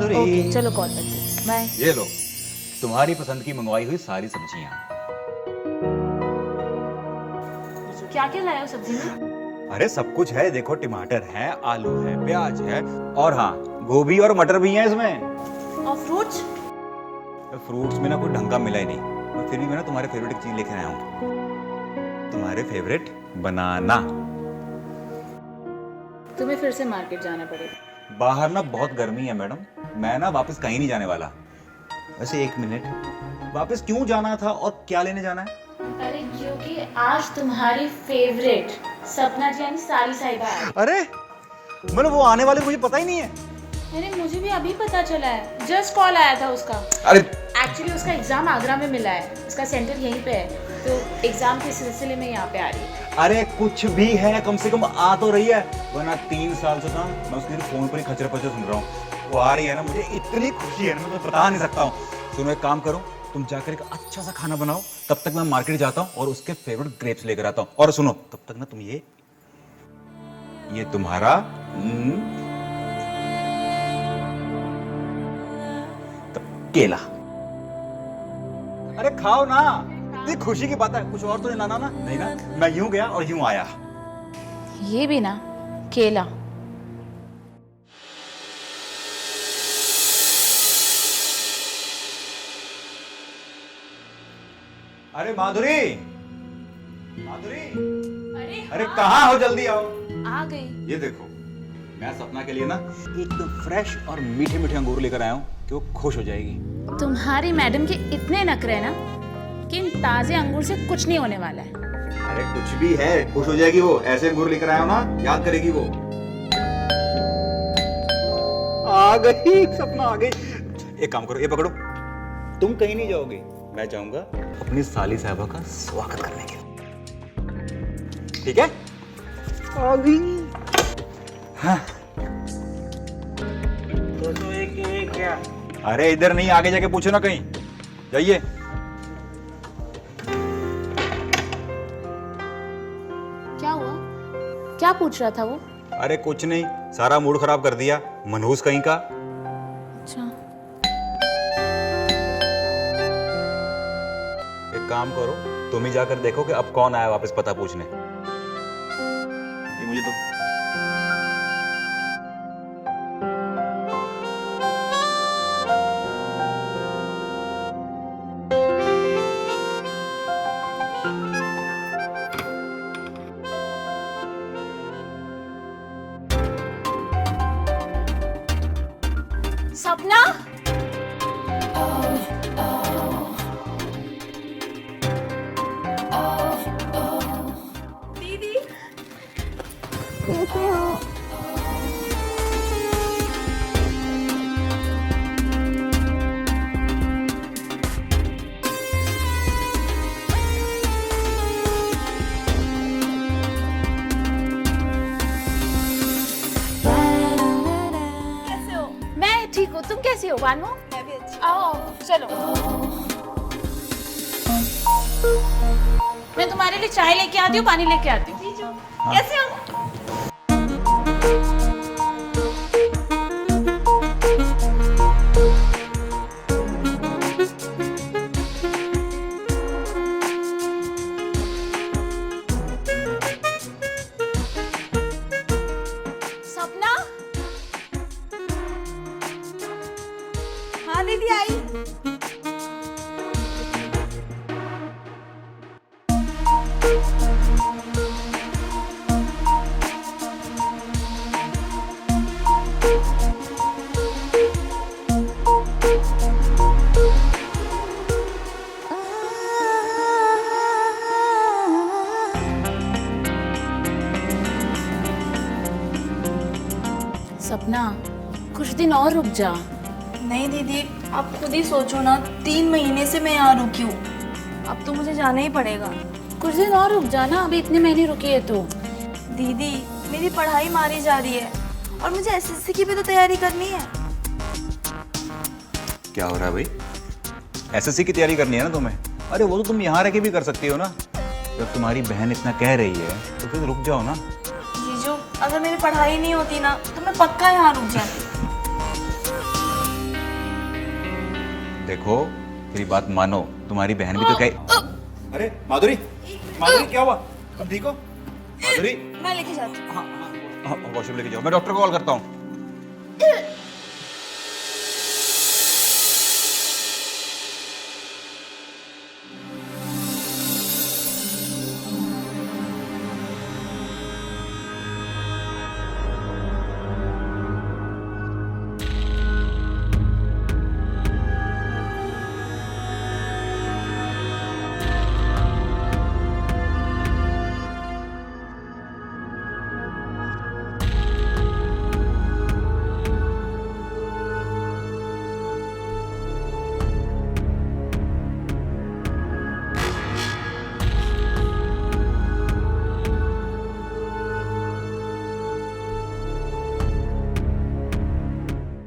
माधुरी। Okay चलो call करती हूँ, बाय। ये लो तुम्हारी पसंद की मंगवाई हुई सारी सब्जियां। क्या क्या लाए हो सब्जी में? अरे सब कुछ है, देखो टमाटर है, आलू है, प्याज है, और हाँ गोभी और मटर भी है इसमें। और फ्रूट्स? फ्रूट्स में ना कोई ढंग का मिला ही नहीं, मैं फिर भी मैं ना तुम्हारे फेवरेट एक चीज लेकर आया हूँ, तुम्हारे फेवरेट बनाना। तुम्हें फिर से मार्केट जाना पड़ेगा। बाहर ना बहुत गर्मी है मैडम, मैं ना वापस कहीं नहीं जाने वाला। वैसे एक मिनट, वापस क्यों जाना था और क्या लेने जाना है? अरे क्योंकि आज तुम्हारी फेवरेट सपना जी यानी सारी साहिबा है। अरे मतलब वो आने वाले मुझे पता ही नहीं है। अरे मुझे भी अभी पता चला है, जस्ट कॉल आया था उसका। अरे एक्चुअली उसका एग्जाम आगरा में मिला है, उसका सेंटर यहीं पे है, तो एग्जाम के सिलसिले में यहाँ पे आ रही है। अरे कुछ भी है, कम से कम आ तो रही है, वरना 3 साल से था मैं उसके फोन पर ही खचर पचर सुन रहा हूँ। वो आ रही है ना, मुझे इतनी खुशी है ना, मैं बता नहीं सकता हूँ। सुनो एक काम करो, तुम जाकर एक अच्छा सा खाना बनाओ, तब तक मैं मार्केट जाता हूँ और उसके फेवरेट ग्रेप्स लेकर आता हूँ। और सुनो तब तक ना तुम ये तुम्हारा केला, अरे खाओ ना, इतनी खुशी की बात है, कुछ और तो नहीं लाना ना? नहीं ना, मैं यूं गया और यूं आया। ये भी ना केला। अरे माधुरी, माधुरी, अरे हाँ। कहाँ हो, जल्दी आओ। आ गई। ये देखो मैं सपना के लिए ना एकदम फ्रेश और मीठे मीठे अंगूर लेकर आया हूँ कि वो खुश हो जाएगी। तुम्हारी मैडम के इतने नखरे हैं ना कि इन ताजे अंगूर से कुछ नहीं होने वाला है। अरे कुछ भी है, खुश हो जाएगी वो, ऐसे अंगूर लेकर आया हूँ ना, याद करेगी वो। आ गई, सपना आ गई। एक काम करो, ये पकड़ो, तुम कहीं नहीं जाओगे, मैं जाऊंगा अपनी साली साहबा का स्वागत करने के लिए, ठीक है? आ गई। हाँ। तो ये क्या? अरे इधर नहीं, आगे जाके पूछो ना कहीं, जाइए। क्या हुआ? क्या पूछ रहा था वो? अरे कुछ नहीं, सारा मूड खराब कर दिया, मनहूस कहीं का। अच्छा एक काम करो, तुम ही जाकर देखो कि अब कौन आया वापस पता पूछने। ये मुझे तो सपना। दीदी कैसे हो? कैसे हो? मैं ठीक हूँ, तुम कैसी हो बानू? मैं भी अच्छी। आओ चलो, मैं तुम्हारे लिए चाय लेके आती हूँ, पानी लेके आती हूँ। कैसे हो? सपना। हाँ दीदी आई। सपना कुछ दिन और रुक जा। नहीं दीदी, आप खुद ही सोचो ना, 3 महीने से मैं यहाँ रुकी हूँ, अब तो मुझे जाना ही पड़ेगा। कुछ दिन और रुक जा ना, अभी इतने महीने रुकी है तो। दीदी मेरी पढ़ाई मारी जा रही है और मुझे एसएससी की भी तो तैयारी करनी है। क्या हो रहा है भाई? एसएससी की तैयारी करनी है ना तुम्हें? अरे वो तो तुम यहाँ रह के भी कर सकती हो ना, जब तुम्हारी बहन इतना कह रही है तो फिर रुक जाओ ना। जीजू, अगर मेरी पढ़ाई नहीं होती ना तो मैं पक्का यहाँ रुक जाती। देखो मेरी बात मानो, तुम्हारी बहन भी तो कहीं। अरे माधुरी, माधुरी क्या हुआ? तुम ठीक हो? माधुरी, मैं लेके जाती हूँ। हाँ वॉशरूम लेके जाओ, मैं डॉक्टर को कॉल करता हूँ।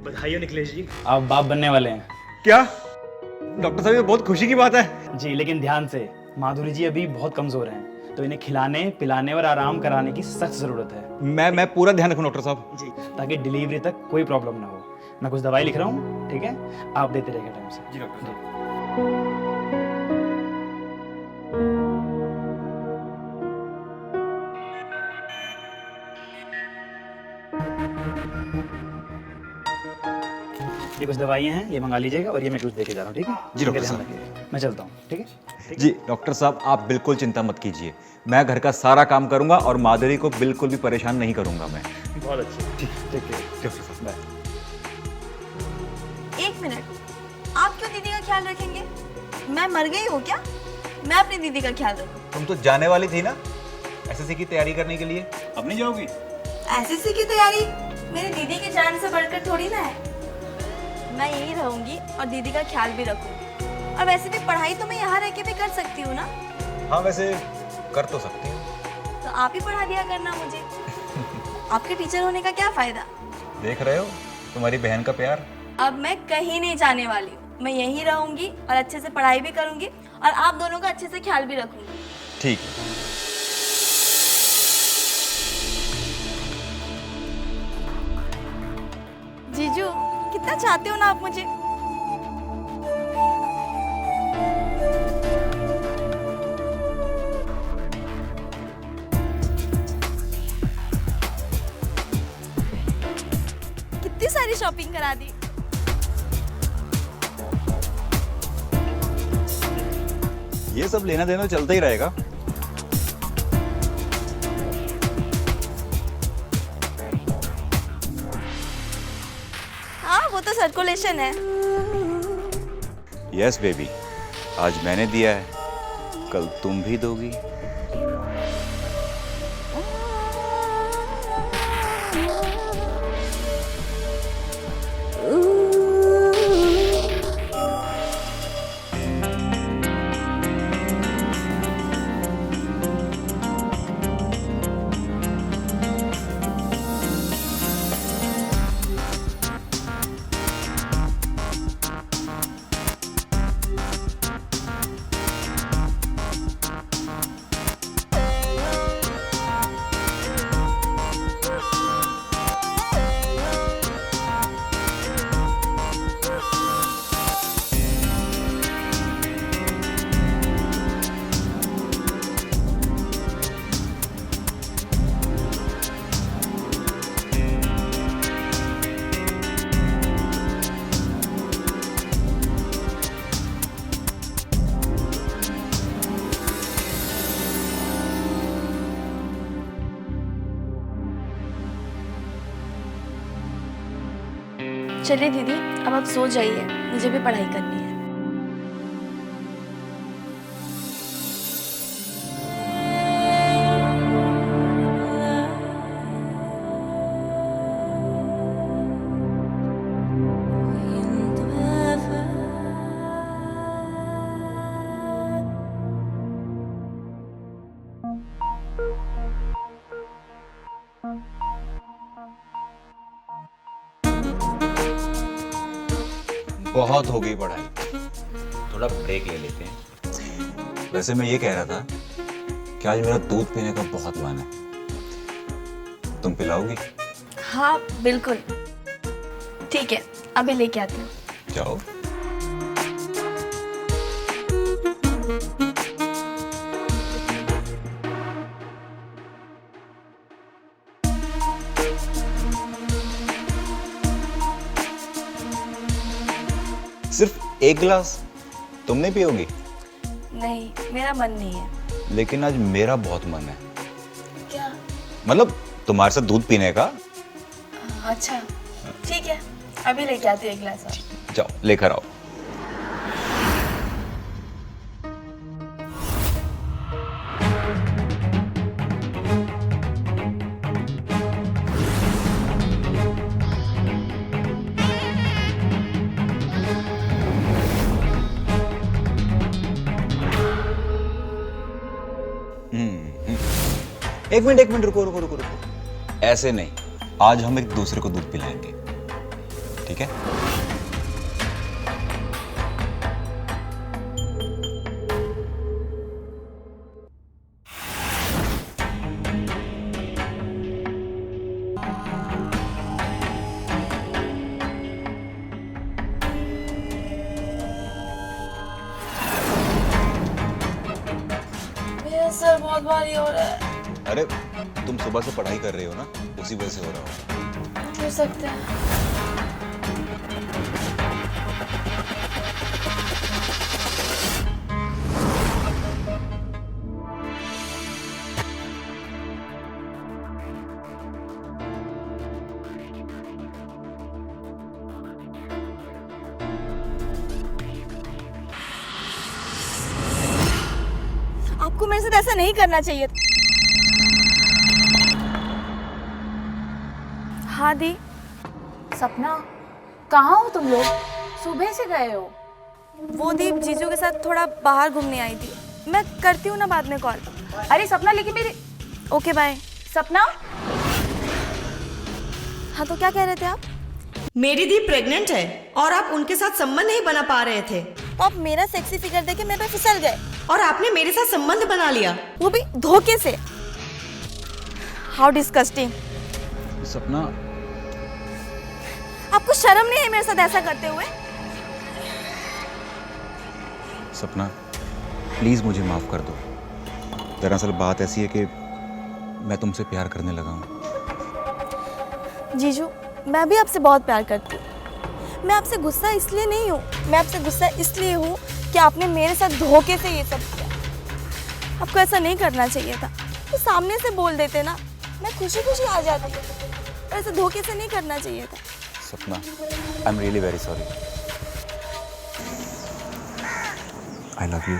बधाई हो निखिलेश जी, आप बाप बनने वाले हैं। क्या डॉक्टर साहब, ये बहुत खुशी की बात है। जी लेकिन ध्यान से, माधुरी जी अभी बहुत कमजोर हैं, तो इन्हें खिलाने पिलाने और आराम कराने की सख्त जरूरत है। मैं पूरा ध्यान रखूं डॉक्टर साहब। जी, ताकि डिलीवरी तक कोई प्रॉब्लम ना हो। मैं कुछ दवाई लिख रहा हूँ, ठीक है, आप देते रहिएगा टाइम से। जी डॉक्टर साहब। ये कुछ दवाइयाँ हैं, ये मंगा लीजिएगा, और ये मैं कुछ देके जा रहा हूँ, ठीक है। जी, डॉक्टर ध्यान साहब। रखिएगा। मैं चलता हूँ, ठीक है। जी डॉक्टर साहब, आप बिल्कुल चिंता मत कीजिए, मैं घर का सारा काम करूंगा और माधुरी को बिल्कुल भी परेशान नहीं करूंगा मैं। बहुत अच्छे, ठीक है डॉक्टर साहब बाय। एक मिनट, आप क्यों दीदी का ख्याल रखेंगे? मैं मर गई हूँ क्या? मैं अपनी दीदी का ख्याल रखूँ। तुम तो जाने वाली थी ना एसएससी की तैयारी करने के लिए, अब नहीं जाओगी? एसएससी की तैयारी मेरी दीदी की जान से बढ़कर थोड़ी ना है। मैं यही रहूंगी और दीदी का ख्याल भी रखूंगी। और वैसे भी पढ़ाई तो मैं यहाँ रह के भी कर सकती हूँ ना। हाँ वैसे कर तो सकती हूँ। तो आप ही पढ़ा दिया करना मुझे। आपके टीचर होने का क्या फायदा? देख रहे हो तुम्हारी बहन का प्यार। अब मैं कहीं नहीं जाने वाली हूँ, मैं यहीं रहूंगी और अच्छे से पढ़ाई भी करूंगी और आप दोनों का अच्छे से ख्याल भी रखूंगी। ठीक है। जीजू, कितना चाहते हो ना आप मुझे। कितनी सारी शॉपिंग करा दी। ये सब लेना देना चलता ही रहेगा। हाँ वो तो सर्कुलेशन है। यस बेबी, आज मैंने दिया है, कल तुम भी दोगी। चलिए दीदी, अब आप सो जाइए, मुझे भी पढ़ाई करनी है। बहुत हो गई पढ़ाई, थोड़ा ब्रेक ले लेते हैं। वैसे मैं ये कह रहा था कि आज मेरा दूध पीने का बहुत मन है, तुम पिलाओगी? हाँ बिल्कुल, ठीक है, अभी लेके आती हूँ। जाओ। एक गिलास तुम नहीं पियोगी? नहीं, मेरा मन नहीं है। लेकिन आज मेरा बहुत मन है। क्या? मतलब तुम्हारे साथ दूध पीने का। अच्छा ठीक है, अभी लेके आती हूँ एक गिलास और। जाओ लेकर आओ। एक मिनट रुको रुको रुको रुको। ऐसे नहीं, आज हम एक दूसरे को दूध पिलाएंगे, ठीक है? मेरा सर बहुत भारी हो रहा है। अरे तुम सुबह से पढ़ाई कर रहे हो ना, उसी वजह से हो रहा हो। हो सकता है। आपको मेरे साथ ऐसा नहीं करना चाहिए था। हाँ दी। सपना, कहाँ हो तुम लोग? सुबह से गए हो। वो दी जीजू के साथ थोड़ा बाहर घूमने आई थी। मैं करती हूँ ना बाद में कॉल। अरे सपना, लेकिन मेरी। Okay bye. सपना। हाँ तो क्या कह रहे थे आप? मेरी दी प्रेग्नेंट है और आप उनके साथ संबंध नहीं बना पा रहे थे, तो आप मेरा सेक्सी फिगर देखे मेरे पे फिसल गए और आपने मेरे साथ संबंध बना लिया, वो भी धोखे से। How disgusting. सपना, आपको शर्म नहीं है मेरे साथ ऐसा करते हुए? सपना प्लीज मुझे माफ कर दो। दरअसल बात ऐसी है कि मैं तुमसे प्यार करने लगा हूँ। जीजू, मैं भी आपसे बहुत प्यार करती हूँ। मैं आपसे गुस्सा इसलिए नहीं हूँ, मैं आपसे गुस्सा इसलिए हूँ कि आपने मेरे साथ धोखे से ये सब किया। आपको ऐसा नहीं करना चाहिए था, तो सामने से बोल देते ना, मैं खुशी खुशी आ जाती। और ऐसे धोखे से नहीं करना चाहिए था। सपना, I am really very sorry. I love you.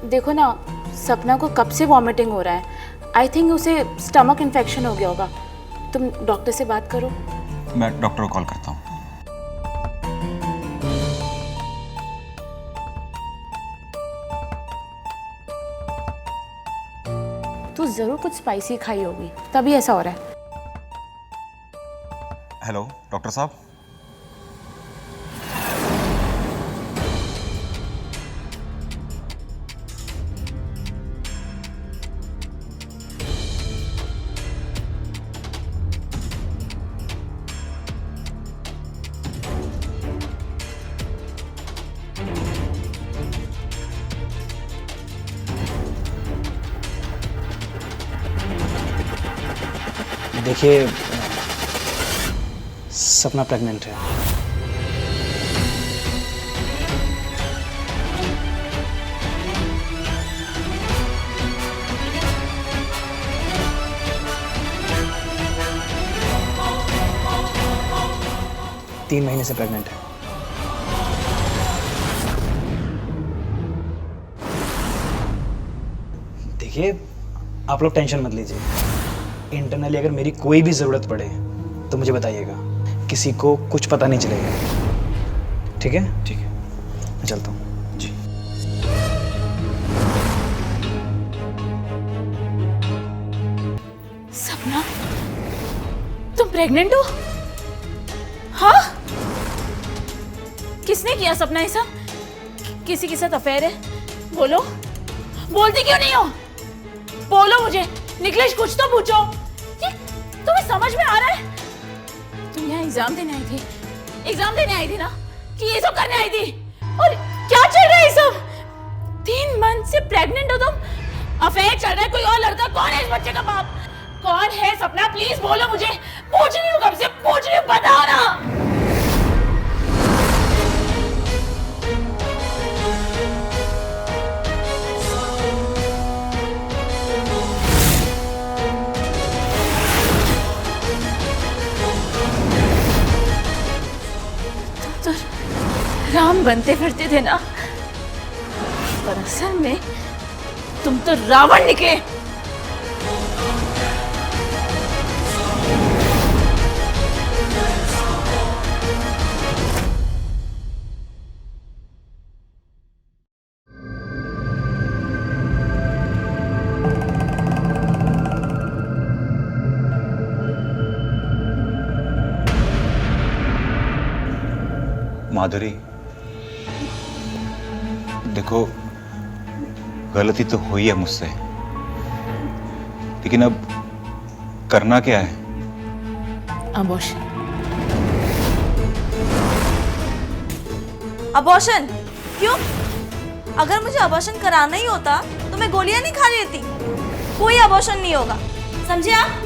देखो ना, सपना को कब से वॉमिटिंग हो रहा है। आई थिंक उसे स्टमक इन्फेक्शन हो गया होगा। तुम डॉक्टर से बात करो। मैं डॉक्टर को कॉल करता हूँ। तू जरूर कुछ स्पाइसी खाई होगी, तभी ऐसा हो रहा है। हेलो डॉक्टर साहब। देखिए, सपना प्रेग्नेंट है। तीन महीने से प्रेग्नेंट है। देखिए, आप लोग टेंशन मत लीजिए। इंटरनली अगर मेरी कोई भी ज़रूरत पड़े तो मुझे बताइएगा, किसी को कुछ पता नहीं चलेगा। ठीक है? ठीक है, मैं चलता हूँ जी। सपना, तुम प्रेग्नेंट हो? हाँ? किसने किया सपना ये सब? किसी के साथ अफेयर है? बोलो, बोलती क्यों नहीं हो? बोलो मुझे, निकलेश कुछ तो पूछो। ये तुम्हें समझ में आ रहा है? तुम यहाँ एग्जाम देने आई थी, एग्जाम देने आई थी ना, कि ये सब करने आई थी? और क्या चल रहा है ये सब? 3 मंथ से प्रेग्नेंट हो तुम, अफेयर चल रहा है, कोई और लड़का? कौन है इस बच्चे का बाप? कौन है सपना? प्लीज बोलो मुझे, पूछ रही हूँ, कब से पूछ रही हूँ, बताओ ना। तो राम बनते फिरते थे ना, पर असल में तुम तो रावण निकले। माधुरी, देखो, गलती तो हुई है मुझसे, लेकिन अब करना क्या है? अबॉर्शन। अबॉर्शन? क्यों? अगर मुझे अबॉर्शन कराना ही होता तो मैं गोलियां नहीं खा लेती। कोई अबॉर्शन नहीं होगा, समझे आप?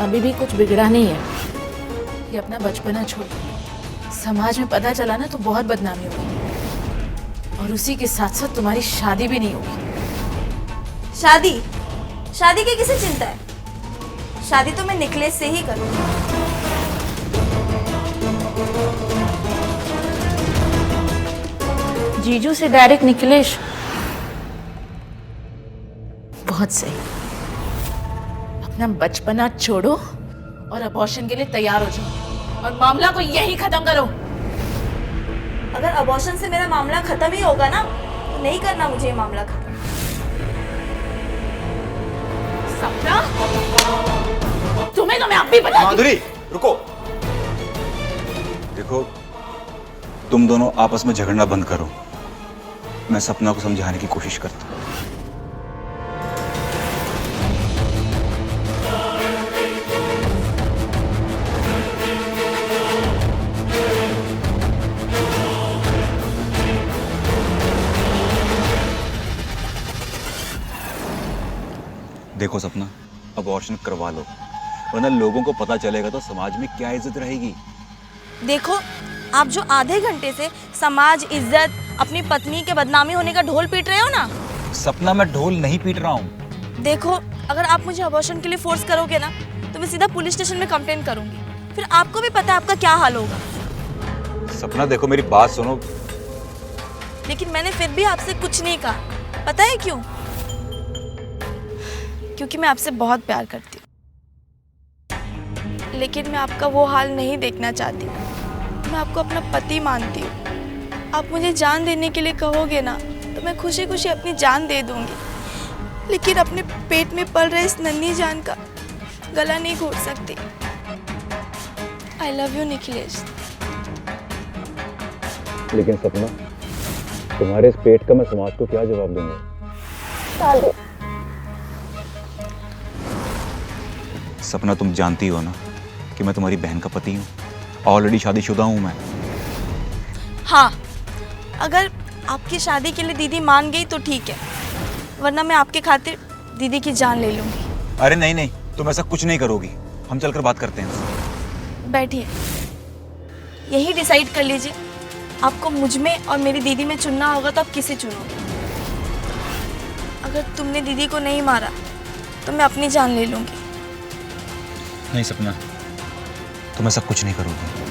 अभी भी कुछ बिगड़ा नहीं है। ये अपना बचपना छोड़, समाज में पता चला ना तो बहुत बदनामी होगी, और उसी के साथ साथ तुम्हारी शादी भी नहीं होगी। शादी? शादी की किसे चिंता है? शादी तो मैं निकलेश से ही करूंगी। जीजू से डायरेक्ट निकलेश? बहुत सही। अपना बचपना छोड़ो और अबॉर्शन के लिए तैयार हो जाओ, और मामला को यही खत्म करो। अगर अबॉर्शन से मेरा मामला खत्म ही होगा ना, तो नहीं करना मुझे ये मामला खत्म। सपना, तुम्हें तो मैं अब भी बता दूं। माधुरी, रुको। देखो, तुम दोनों आपस में झगड़ना बंद करो। मैं सपना को समझाने की कोशिश करता हूँ। देखो सपना, अबॉर्शन करवा लो, वरना लोगों को पता चलेगा तो समाज में क्या इज्जत रहेगी। देखो, आप जो आधे घंटे से समाज, इज्जत, अपनी पत्नी के बदनामी होने का ढोल पीट रहे हो ना। सपना, मैं ढोल नहीं पीट रहा हूँ। देखो, अगर आप मुझे अबॉर्शन के लिए फोर्स करोगे ना, तो मैं सीधा पुलिस स्टेशन में कंप्लेंट करूंगी। फिर आपको भी पता है आपका क्या हाल होगा। सपना देखो, मेरी बात सुनो। लेकिन मैंने फिर भी आपसे कुछ नहीं कहा। पता है क्यों? क्योंकि मैं आपसे बहुत प्यार करती हूँ, लेकिन मैं आपका वो हाल नहीं देखना चाहती। मैं आपको अपना पति मानती हूँ। आप मुझे जान देने के लिए कहोगे ना, तो मैं खुशी खुशी अपनी जान दे दूंगी। लेकिन अपने पेट में पल रहे इस नन्ही जान का गला नहीं घोट सकती। I love you Nikhilesh. लेकिन सपना, तुम्हारे इस पेट का मैं समाज को क्या जवाब दूंगा? सपना, तुम जानती हो ना कि मैं तुम्हारी बहन का पति हूँ। ऑलरेडी शादीशुदा हूँ मैं। हाँ, अगर आपकी शादी के लिए दीदी मान गई तो ठीक है, वरना मैं आपके खातिर दीदी की जान ले लूंगी। अरे नहीं नहीं, तुम ऐसा कुछ नहीं करोगी। हम चलकर बात करते हैं उससे। बैठिए, यही डिसाइड कर लीजिए, आपको मुझ में और मेरी दीदी में चुनना होगा तो आप किसे चुनोगे? अगर तुमने दीदी को नहीं मारा तो मैं अपनी जान ले लूंगी। नहीं सपना, तुम ऐसा कुछ नहीं करोगी।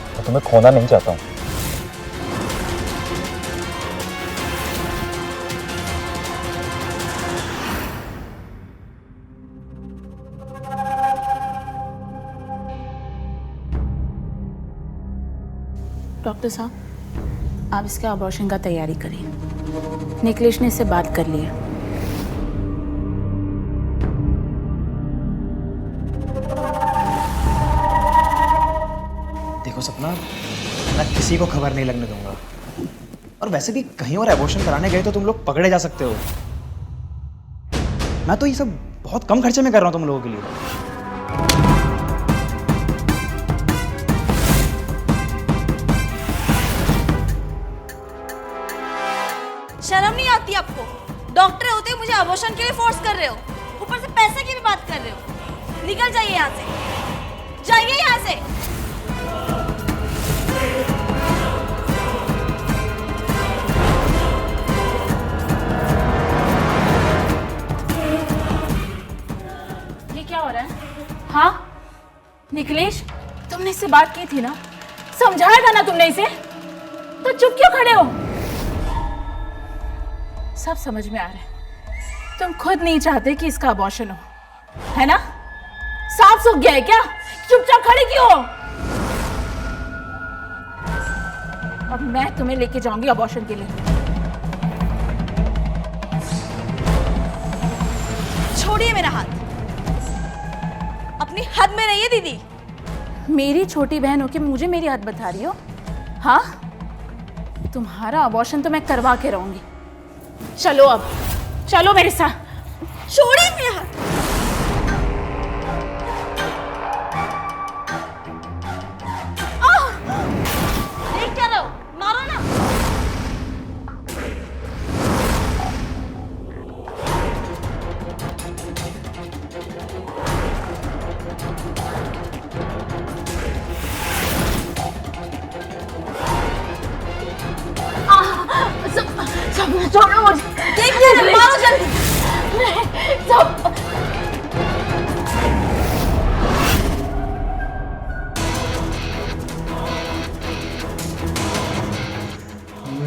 मैं तुम्हें खोना नहीं चाहता हूँ। डॉक्टर साहब, आप इसका अबॉर्शन का तैयारी करिए। निकलेश ने इससे बात कर ली है। देखो सपना, मैं किसी को खबर नहीं लगने दूंगा। और वैसे भी कहीं और एबॉर्शन कराने गए तो तुम लोग पकड़े जा सकते हो। मैं तो ये सब बहुत कम खर्चे में कर रहा हूँ तुम लोगों के लिए। शर्म नहीं आती आपको? डॉक्टर होते मुझे अबॉर्शन के लिए फोर्स कर रहे हो, ऊपर से पैसे की भी बात कर रहे हो। निकल जाइए यहाँ से, जाइए यहाँ से। ये क्या हो रहा है? हाँ निकलेश, तुमने इससे बात की थी ना, समझाया था ना तुमने इसे, तो चुप क्यों खड़े हो? सब समझ में आ रहा है, तुम खुद नहीं चाहते कि इसका अबॉर्शन हो, है ना? साफ सूख गया है क्या? चुपचाप खड़े क्यों हो? अब मैं तुम्हें लेके जाऊंगी अबॉर्शन के लिए। छोड़िए मेरा हाथ, अपनी हद में रहिए दीदी। मेरी छोटी बहन हो के मुझे मेरी हद बता रही हो? हाँ, तुम्हारा अबॉर्शन तो मैं करवा के रहूंगी। चलो अब, चलो मेरे साथ। छोड़िए मेरा हाथ। देख क्या रहे हो? मारो ना। सब छोड़ो मुझे। देख क्या रहे हो? मारो जल्दी। सब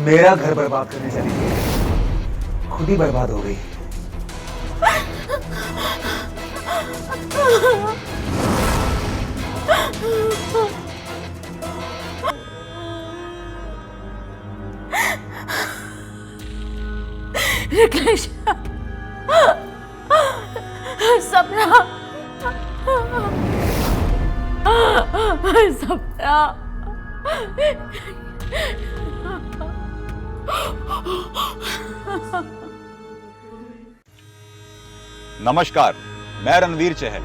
मेरा घर बर्बाद करने चली थी, खुद ही बर्बाद हो गई। निकलेश, सपना, सपना। नमस्कार, मैं रणवीर चहल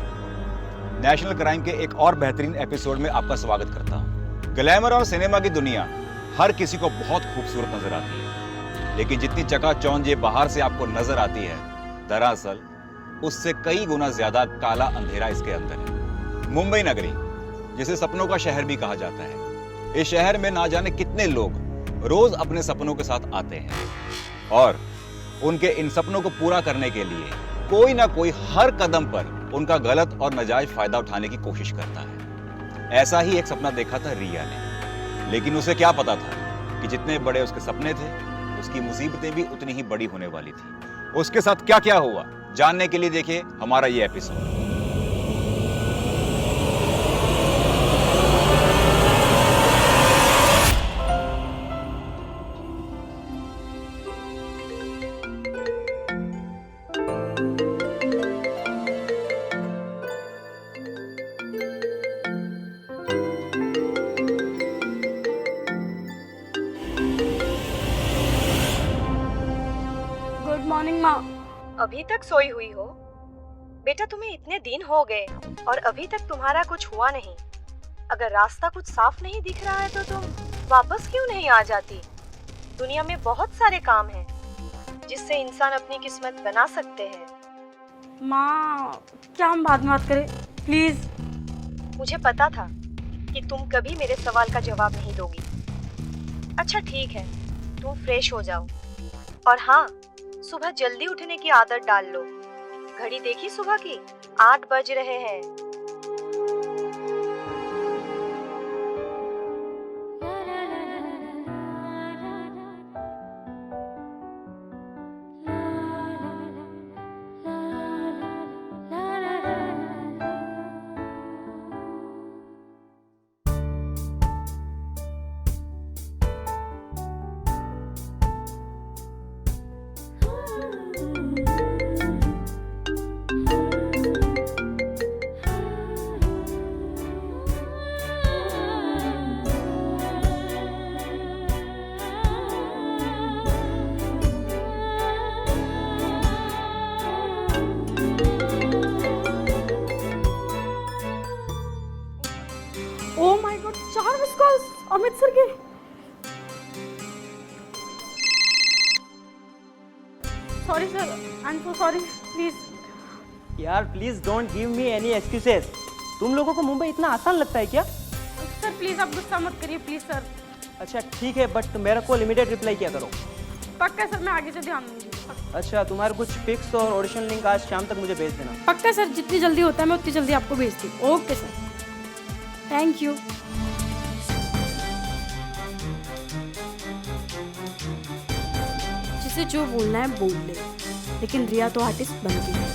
नेशनल क्राइम के एक और बेहतरीन एपिसोड में आपका स्वागत करता हूं। ग्लैमर और सिनेमा की दुनिया हर किसी को बहुत खूबसूरत नजर आती है, लेकिन जितनी चकाचौंध ये बाहर से आपको नजर आती है, दरअसल उससे कई गुना ज्यादा काला अंधेरा इसके अंदर है। मुंबई नगरी, जिसे सपनों का शहर भी कहा जाता है, इस शहर में ना जाने कितने लोग रोज अपने सपनों के साथ आते हैं और उनके इन सपनों को पूरा करने के लिए कोई ना कोई हर कदम पर उनका गलत और नाजायज फायदा उठाने की कोशिश करता है। ऐसा ही एक सपना देखा था रिया ने, लेकिन उसे क्या पता था कि जितने बड़े उसके सपने थे, उसकी मुसीबतें भी उतनी ही बड़ी होने वाली थी। उसके साथ क्या क्या हुआ, जानने के लिए देखिए हमारा ये एपिसोड। गुड मॉर्निंग माँ। अभी तक सोई हुई हो? बेटा तुम्हें इतने दिन हो गए और अभी तक तुम्हारा कुछ हुआ नहीं। अगर रास्ता कुछ साफ नहीं दिख रहा है तो तुम वापस क्यों नहीं आ जाती? दुनिया में बहुत सारे काम हैं जिससे इंसान अपनी किस्मत बना सकते हैं। माँ, क्या हम बाद में बात करें प्लीज? मुझे पता था कि तुम कभी मेरे सवाल का जवाब नहीं दोगी। अच्छा ठीक है, तुम फ्रेश हो जाओ। और हाँ, सुबह जल्दी उठने की आदत डाल लो। घड़ी देखी सुबह की 8 बज रहे हैं। Oh my God, 4 miss calls Amritsar के। Sorry sir, I am so sorry, please. यार please don't give me any excuses. तुम लोगों को मुंबई इतना आसान लगता है क्या? सर प्लीज आप गुस्सा मत करिए प्लीज सर। अच्छा ठीक है, बट मेरे को लिमिटेड रिप्लाई किया करो। पक्का सर, मैं आगे से ध्यान दूंगी। अच्छा, तुम्हारे कुछ पिक्स और ऑडिशन लिंक आज शाम तक मुझे भेज देना। पक्का सर, जितनी जल्दी होता है मैं उतनी जल्दी आपको भेजती हूँ। Okay sir, thank you. जिसे जो बोलना है बोल ले, लेकिन रिया तो आर्टिस्ट बन गई है।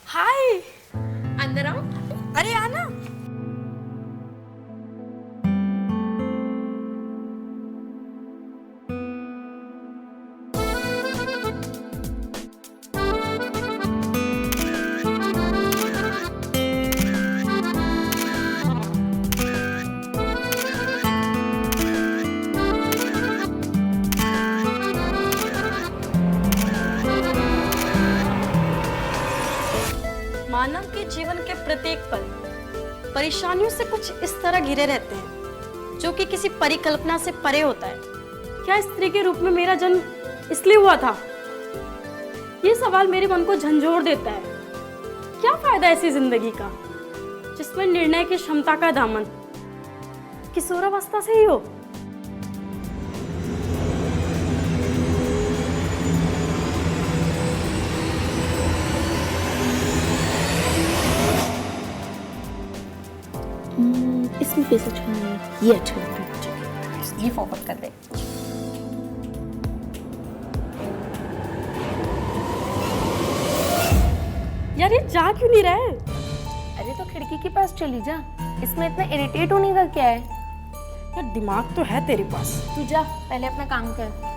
हाय, अंदर आओ। अरे आना। मानव के जीवन के प्रत्येक पल परेशानियों से कुछ इस तरह घिरे रहते हैं, जो कि किसी परिकल्पना से परे होता है। क्या स्त्री के रूप में मेरा जन्म इसलिए हुआ था? ये सवाल मेरे मन को झंझोर देता है। क्या फायदा ऐसी जिंदगी का जिसमें निर्णय की क्षमता का दामन किशोरावस्था से ही हो? इसमें फेस अच्छा नहीं है, ये अच्छा लगता है। ये फॉरवर्ड कर दे। यार ये जा क्यों नहीं रहा है? अरे तो खिड़की के पास चली जा, इसमें इतना इरिटेट होने का क्या है? यार दिमाग तो है तेरे पास। तू जा, पहले अपना काम कर।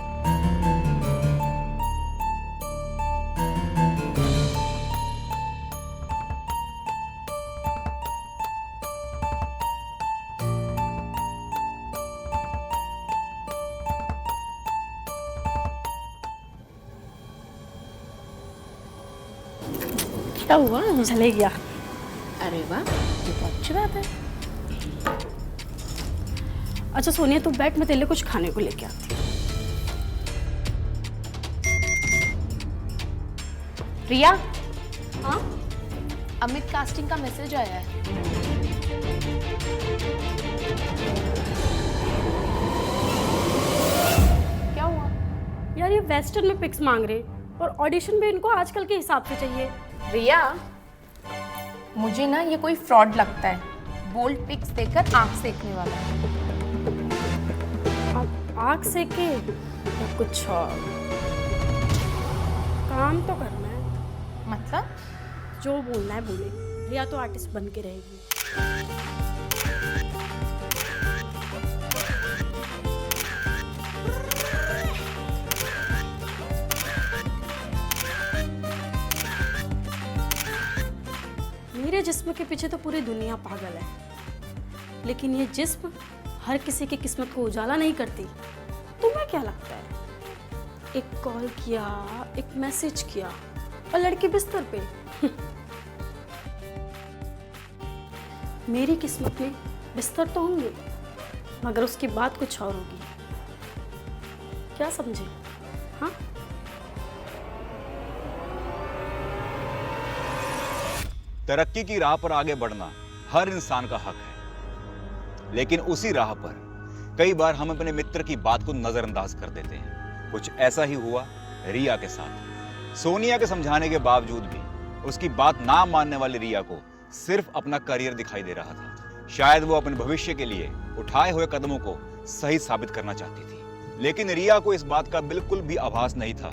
क्या हुआ? चले गया। अरे वाह, ये तो अच्छी बात है। अच्छा सोनिया तू बैठ, मैं तेरे लिए कुछ खाने को लेके आती हूँ। रिया, हाँ अमित कास्टिंग का मैसेज आया है। क्या हुआ? यार ये वेस्टर्न में पिक्स मांग रहे और ऑडिशन भी इनको आजकल के हिसाब से चाहिए। रिया, मुझे ना ये कोई फ्रॉड लगता है। बोल्ड पिक्स देकर आंख सेकने वाला। अब आग से के या कुछ और काम तो करना है। मतलब? जो बोलना है बोले, रिया तो आर्टिस्ट बन के रहेगी। मेरे जिस्म के पीछे तो पूरी दुनिया पागल है, लेकिन ये जिस्म हर किसी की किस्मत को उजाला नहीं करती। तुम्हें क्या लगता है एक कॉल किया, एक मैसेज किया और लड़की बिस्तर पे। मेरी किस्मत में बिस्तर तो होंगे, मगर उसकी बात कुछ और होगी। क्या समझे? हाँ, तरक्की की राह पर आगे बढ़ना हर इंसान का हक है, लेकिन उसी राह पर कई बार हम अपने मित्र की बात को नजरअंदाज कर देते हैं। कुछ ऐसा ही हुआ रिया के साथ। सोनिया के समझाने के बावजूद भी उसकी बात ना मानने वाली रिया को सिर्फ अपना करियर दिखाई दे रहा था। शायद वो अपने भविष्य के लिए उठाए हुए कदमों को सही साबित करना चाहती थी, लेकिन रिया को इस बात का बिल्कुल भी आभास नहीं था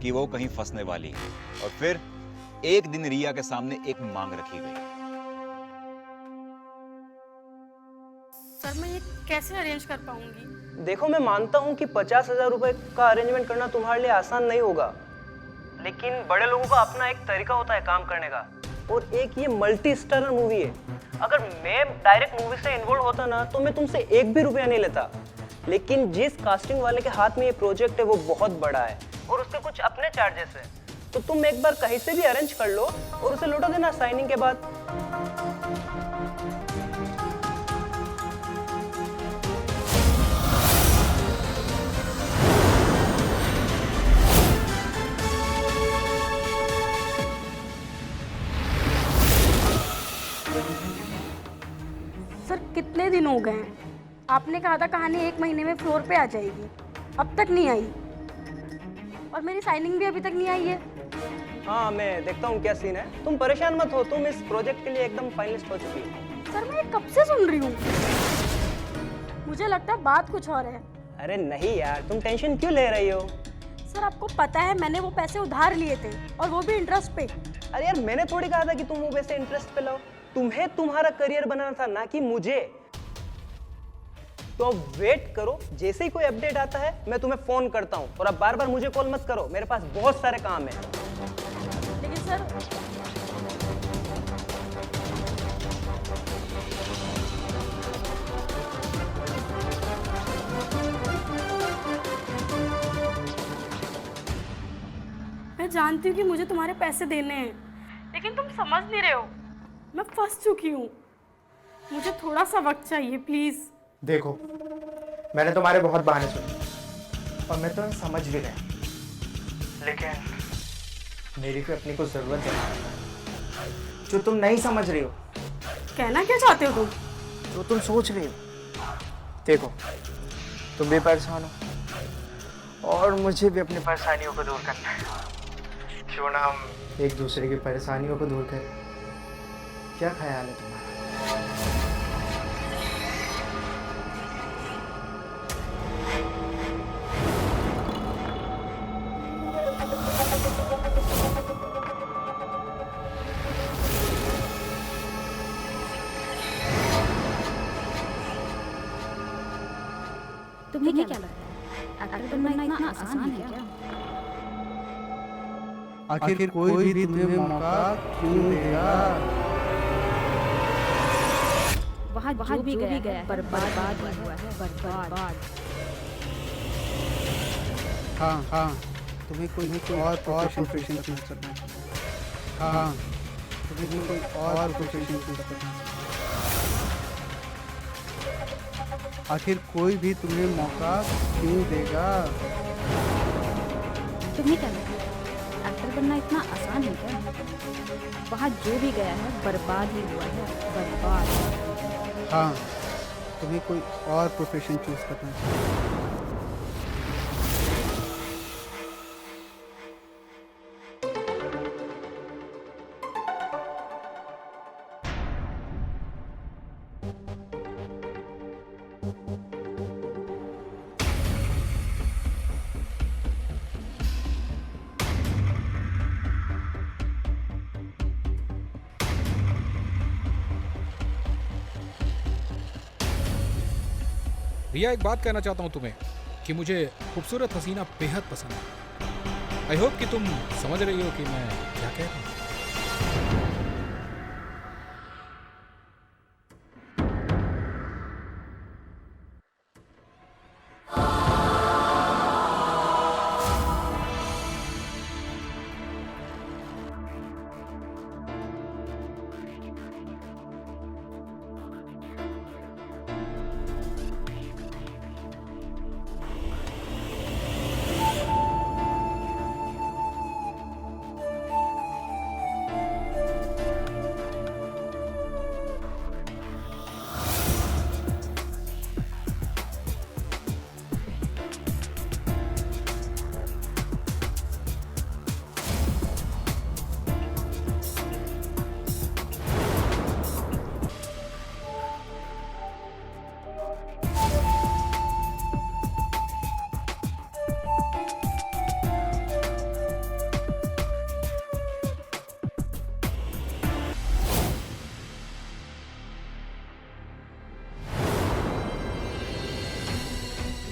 कि वो कहीं फंसने वाली है। और फिर एक दिन रिया के सामने एक मांग रखी गई। सर मैं ये कैसे अरेंज कर पाऊंगी? देखो, मैं मानता हूँ कि 50,000 रुपए का अरेंजमेंट करना तुम्हारे लिए आसान नहीं होगा, लेकिन बड़े लोगों का अपना एक तरीका होता है काम करने का। और एक ये मल्टी स्टारर मूवी है। अगर मैं डायरेक्ट मूवी से इन्वॉल्व होता ना तो मैं तुमसे एक भी रुपया नहीं लेता, लेकिन जिस कास्टिंग वाले के हाथ में ये प्रोजेक्ट है वो बहुत बड़ा है और उसके कुछ अपने चार्जेस है, तो तुम एक बार कहीं से भी अरेंज कर लो और उसे लौटा देना साइनिंग के बाद। सर कितने दिन हो गए हैं? आपने कहा था कहानी 1 महीने में फ्लोर पे आ जाएगी, अब तक नहीं आई और मेरी साइनिंग भी अभी तक नहीं आई है। हाँ, मैं देखता हूँ क्या सीन है। तुम परेशान मत हो, तुम इस प्रोजेक्ट के लिए एकदम फाइनलिस्ट हो चुकी हो। सर मैं ये कब से सुन रही हूँ, मुझे लगता है बात कुछ और है। अरे नहीं यार, तुम टेंशन क्यों ले रही हो? सर आपको पता है मैंने वो पैसे उधार लिए थे और वो भी इंटरेस्ट पे। अरे यार, मैंने थोड़ी कहा था कि तुम वो पैसे इंटरेस्ट पे लाओ। तुम्हें तुम्हारा करियर बनाना था, ना कि मुझे। तो वेट करो, जैसे ही कोई अपडेट आता है मैं तुम्हें फोन करता हूँ। और अब बार बार मुझे कॉल मत करो, मेरे पास बहुत सारे काम है। लेकिन सर मैं जानती हूँ कि मुझे तुम्हारे पैसे देने हैं, लेकिन तुम समझ नहीं रहे हो, मैं फंस चुकी हूँ। मुझे थोड़ा सा वक्त चाहिए प्लीज। देखो, मैंने तुम्हारे बहुत बहाने सुने और मैं तुम्हें समझ भी गया, लेकिन मेरी भी अपनी को जरूरत है जो तुम नहीं समझ रही हो। कहना क्या चाहते हो तुम? जो तुम सोच रही हो। देखो, तुम भी परेशान हो और मुझे भी अपनी परेशानियों को दूर करना है। क्यों ना हम एक दूसरे की परेशानियों को दूर करें? क्या ख्याल है तुम्हारा? तुम्हें क्या लगता है एक्टर बनना इतना आसान है क्या? आखिर कोई भी तुम्हें मौका क्यों देगा? वहाँ जो भी गया है बर्बाद ही हुआ है, बर्बाद। हाँ, तुम्हें कोई और प्रोफेशन चूज करना है। हाँ, तुम्हें कोई और प्रोफेशन चूज करना है। आखिर कोई भी तुम्हें मौका क्यों देगा? तुम्हें क्या लगता है एक्टर बनना इतना आसान है क्या? वहाँ जो भी गया है बर्बाद ही हुआ है, बर्बाद। हाँ, तुम्हें कोई और प्रोफेशन चूज करना है। रिया, एक बात कहना चाहता हूँ तुम्हें कि मुझे खूबसूरत हसीना बेहद पसंद है। आई होप कि तुम समझ रही हो कि मैं क्या कह रहा हूँ।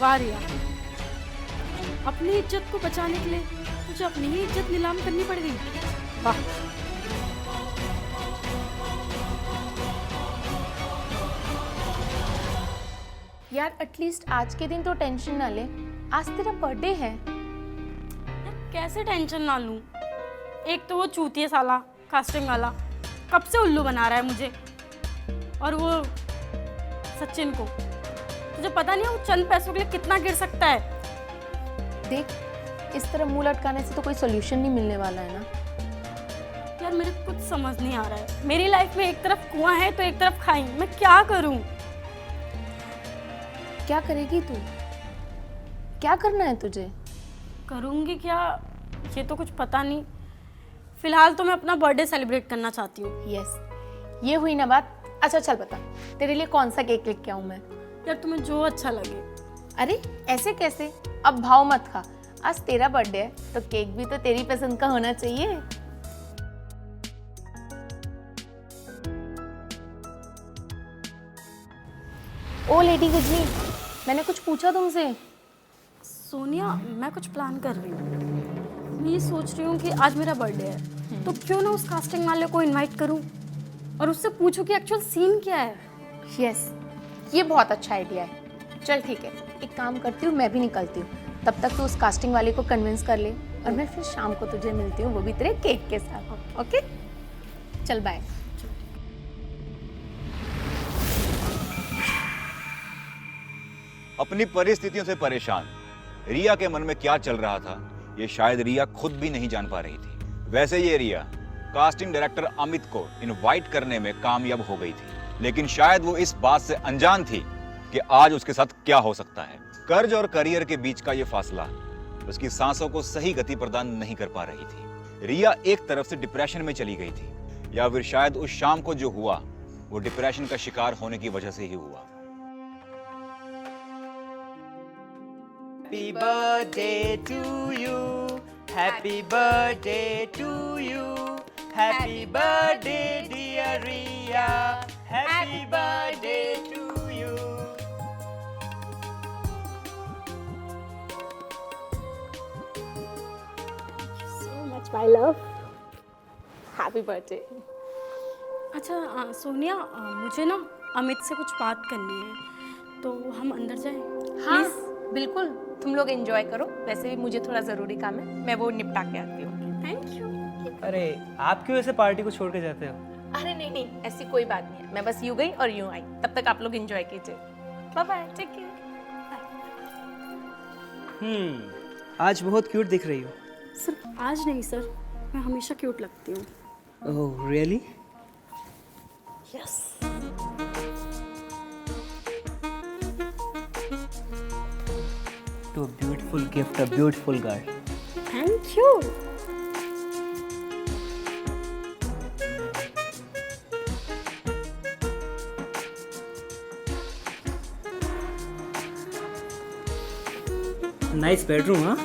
वाह रिया, अपनी इज्जत को बचाने के लिए तुझे अपनी ही इज्जत नीलाम करनी पड़ गई। वाह। यार एटलीस्ट आज के दिन तो टेंशन ना ले, आज तेरा बर्थडे है। कैसे टेंशन ना लूं? एक तो वो चूतिया साला कास्टिंग वाला कब से उल्लू बना रहा है मुझे, और वो सचिन को तुझे पता नहीं है वो चंद पैसों के लिए कितना गिर सकता है। देख, इस तरह मुंह लटकाने से तो कोई सोल्यूशन नहीं मिलने वाला है ना। यार मेरे कुछ समझ नहीं आ रहा है, मेरी लाइफ में एक तरफ कुआं है तो एक तरफ खाई, मैं क्या करूं? क्या करेगी तू? क्या करना है तुझे? करूंगी क्या ये तो कुछ पता नहीं, फिलहाल तो मैं अपना बर्थडे सेलिब्रेट करना चाहती हूँ। यस, ये हुई ना बात। अच्छा चल बता, तेरे लिए कौन सा केक लेके आऊं मैं? यार तुम्हें जो अच्छा लगे। अरे ऐसे कैसे, अब भाव मत खा, आज तेरा बर्थडे है तो केक भी तो तेरी पसंद का होना चाहिए। ओ लेडी गजनी, मैंने कुछ पूछा तुमसे? सोनिया, मैं कुछ प्लान कर रही हूँ। मैं ये सोच रही हूँ कि आज मेरा बर्थडे है तो क्यों ना उस कास्टिंग वाले को इनवाइट करूँ और उससे पूछूं कि एक्चुअल सीन क्या है। यस, ये बहुत अच्छा आइडिया है। चल ठीक है, एक काम करती हूँ, मैं भी निकलती हूँ, तब तक तू उस कास्टिंग वाले को कन्विंस कर ले और मैं फिर शाम को तुझे मिलती हूँ, वो भी तेरे केक के साथ। ओके चल बाय। अपनी परिस्थितियों से परेशान रिया के मन में क्या चल रहा था ये शायद रिया खुद भी नहीं जान पा रही थी। वैसे ये रिया कास्टिंग डायरेक्टर अमित को इनवाइट करने में कामयाब हो गई थी, लेकिन शायद वो इस बात से अनजान थी कि आज उसके साथ क्या हो सकता है। कर्ज और करियर के बीच का ये फासला उसकी सांसों को सही गति प्रदान नहीं कर पा रही थी। रिया एक तरफ से डिप्रेशन में चली गई थी, या फिर शायद उस शाम को जो हुआ वो डिप्रेशन का शिकार होने की वजह से ही हुआ। Happy birthday to you. Happy birthday to you. Happy birthday dear Riya. Happy birthday to you. So much my love. Happy birthday. अच्छा सोनिया, मुझे ना अमित से कुछ बात करनी है, तो हम अंदर जाएं? हाँ बिल्कुल, तुम लोग एंजॉय करो, वैसे भी मुझे थोड़ा ज़रूरी काम है, मैं वो निपटा के आती हूँ। Thank you. अरे आप क्यों ऐसे पार्टी को छोड़ के जाते हो? अरे नहीं नहीं, ऐसी कोई बात नहीं है, मैं बस यूं गई और यूं आई, तब तक आप लोग एंजॉय कीजिए। Bye bye, take care. आज बहुत क्यूट दिख रही हो। सर आज नहीं सर, मैं हमेशा क्यूट लगती हूँ। Oh really? Yes. To a beautiful gift, a beautiful girl. Thank you. Nice bedroom, huh?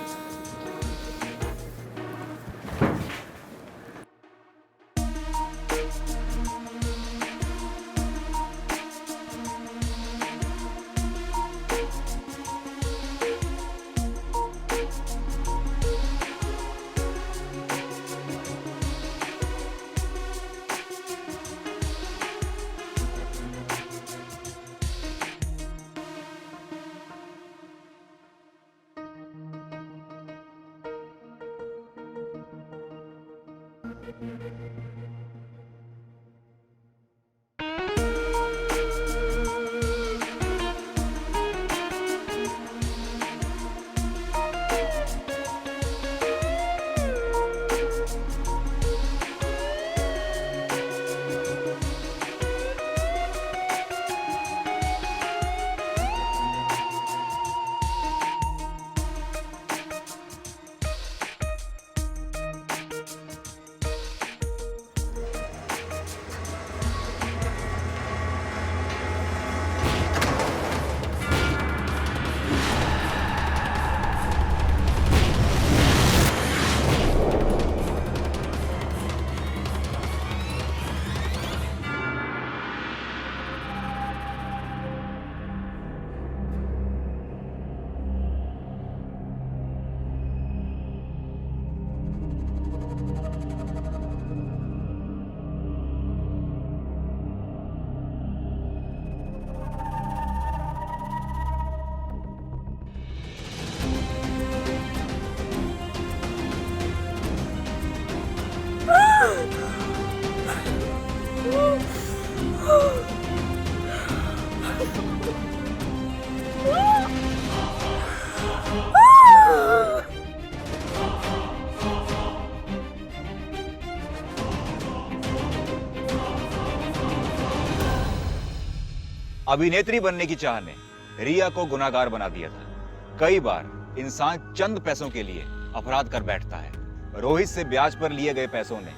अभिनेत्री बनने की चाह ने रिया को गुनाहगार बना दिया था। कई बार इंसान चंद पैसों के लिए अपराध कर बैठता है। रोहित से ब्याज पर लिए गए पैसों ने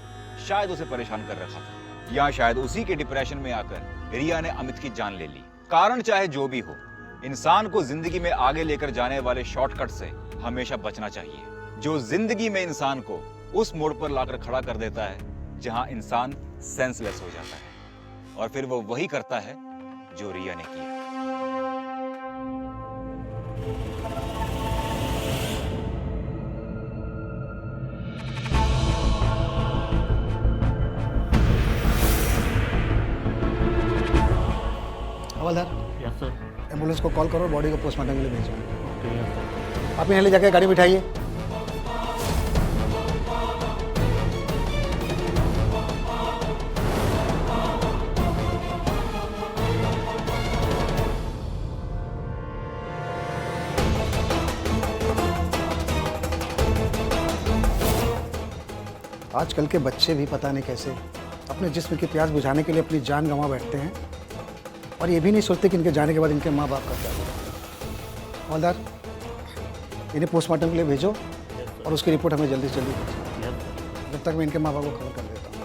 शायद उसे परेशान कर रखा था, या शायद उसी के डिप्रेशन में आकर रिया ने अमित की जान ले ली। कारण चाहे जो भी हो, इंसान को जिंदगी में आगे लेकर जाने वाले शॉर्टकट से हमेशा बचना चाहिए, जो जिंदगी में इंसान को उस मोड़ पर लाकर खड़ा कर देता है जहां इंसान सेंसलेस हो जाता है। और फिर वो वही करता है जो रिया ने किया। हवलदार, यस सर। एम्बुलेंस को कॉल करो, बॉडी को पोस्टमार्टम के लिए भेजो। आप यहाँ ले जाके गाड़ी बिठाइए। आजकल के बच्चे भी पता नहीं कैसे अपने जिस्म की प्यास बुझाने के लिए अपनी जान गंवा बैठते हैं, और ये भी नहीं सोचते कि इनके जाने के बाद इनके माँ बाप का क्या होगा। हवलदार, इन्हें पोस्टमार्टम के लिए भेजो और उसकी रिपोर्ट हमें जल्दी से जल्दी भेजो। जब तक मैं इनके माँ बाप को खबर कर देता हूँ।